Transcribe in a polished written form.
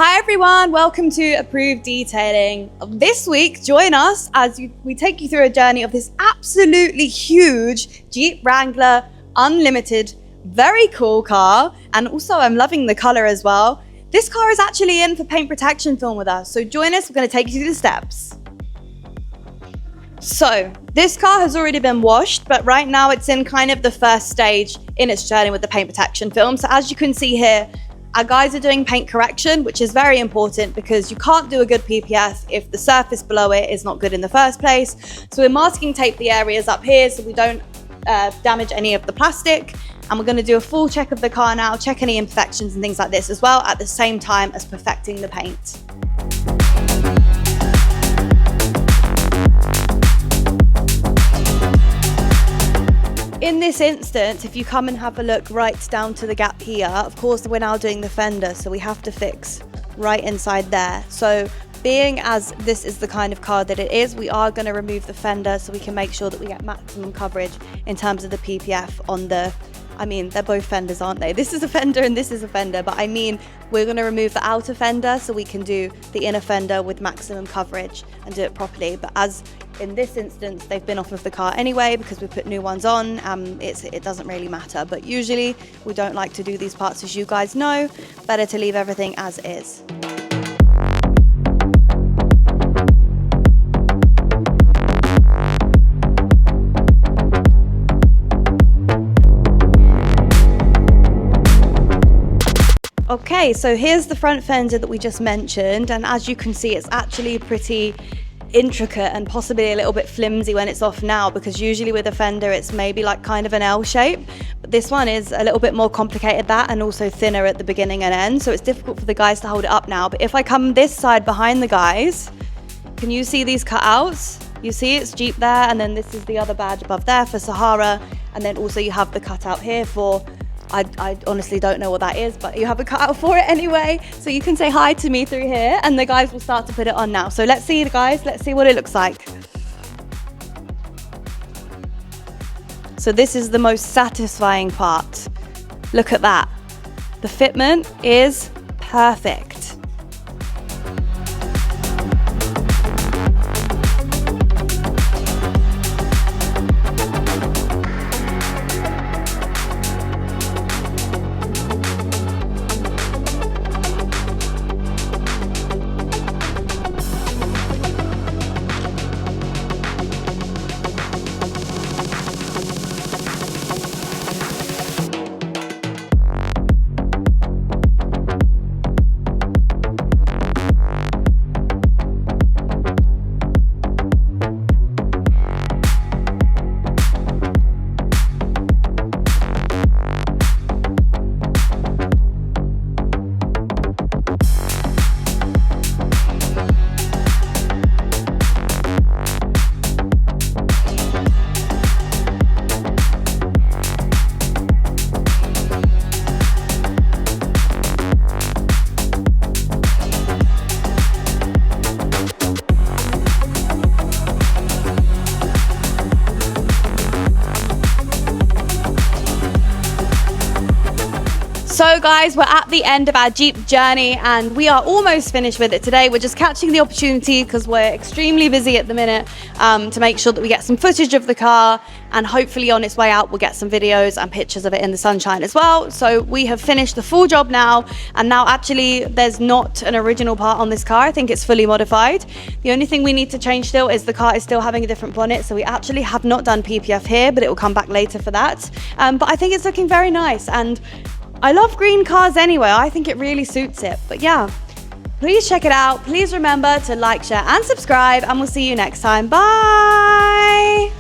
Hi everyone, welcome to Approved Detailing. This week, join us as we take you through a journey of this absolutely huge Jeep Wrangler Unlimited. Very cool car, and also I'm loving the color as well. This car is actually in for paint protection film with us, so join us, we're going to take you through the steps. So, this car has already been washed, but right now it's in kind of the first stage in its journey with the paint protection film. So as you can see here, our guys are doing paint correction, which is very important because you can't do a good PPF if the surface below it is not good in the first place. So we're masking tape the areas up here so we don't damage any of the plastic. And we're going to do a full check of the car now, check any imperfections and things like this as well, at the same time as perfecting the paint. In this instance, if you come and have a look right down to the gap here, of course we're now doing the fender, so we have to fix right inside there. So being as this is the kind of car that it is, we are going to remove the fender so we can make sure that we get maximum coverage in terms of the PPF on the, I mean, they're both fenders, aren't they? This is a fender and this is a fender, but I mean, we're going to remove the outer fender so we can do the inner fender with maximum coverage and do it properly. But as in this instance, they've been off of the car anyway because we put new ones on. It doesn't really matter, but usually we don't like to do these parts, as you guys know. Better to leave everything as is. Okay, so here's the front fender that we just mentioned, and as you can see, it's actually pretty intricate and possibly a little bit flimsy when it's off now, because usually with a fender it's maybe like kind of an L shape, but this one is a little bit more complicated that, and also thinner at the beginning and end, so it's difficult for the guys to hold it up now. But if I come this side behind the guys, can you see these cutouts? You see it's Jeep there, and then this is the other badge above there for Sahara, and then also you have the cutout here for, I honestly don't know what that is, but you have a cutout for it anyway, so you can say hi to me through here and the guys will start to put it on now. So let's see, guys, let's see what it looks like. So this is the most satisfying part. Look at that. The fitment is perfect. So guys, we're at the end of our Jeep journey and we are almost finished with it today. We're just catching the opportunity because we're extremely busy at the minute to make sure that we get some footage of the car, and hopefully on its way out we'll get some videos and pictures of it in the sunshine as well. So we have finished the full job now, and now actually there's not an original part on this car. I think it's fully modified. The only thing we need to change still is the car is still having a different bonnet, so we actually have not done PPF here, but it will come back later for that. But I think it's looking very nice, and I love green cars anyway. I think it really suits it. But yeah, please check it out. Please remember to like, share and subscribe, and we'll see you next time. Bye.